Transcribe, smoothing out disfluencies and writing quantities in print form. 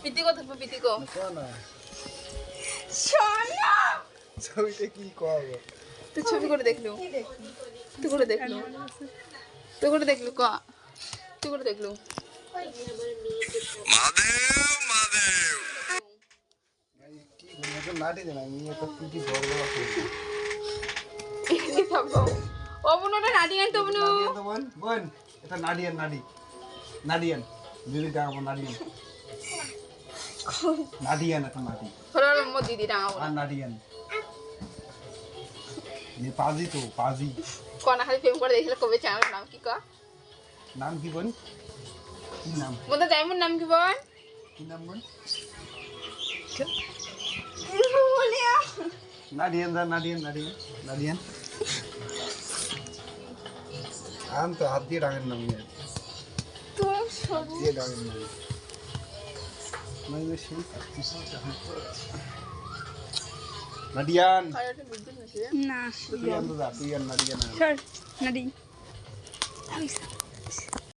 পিতিকো থাকবো পিতিকো না সোনা ছবিতে কি করব তুই ছবি করে দেখলু তুই করে দেখলু তুই করে দেখলু ক তুই করে দেখলু কি বলবো নাটি দেনা আমি একটা কি বড় বড় আছে এই থাকবো অবনটা নাডি আন তো বনু নাডিয়ান তো বোন এটা নাডিয়ান দিদি গাবো নাডিয়ান এটা নাডি হরর মো দিদি ডাঙাবো আর নাডিয়ান ये पाजी तो पाजी কোনা খালি প্রেম করে দেখলে কবে চ্যানেল নাম কি ক नाम की बोल की नाम মতো ডায়মন্ড নাম কি বল की नाम बोल বলিয়া नाडियन आम तो हाथ दिए डांगन नाम है তুই সরু ये डांगन नाम मैं शी नाडियन আরে বিদ্যুৎ নাকি না तू अंदर जा तू नाडियन সর নাডি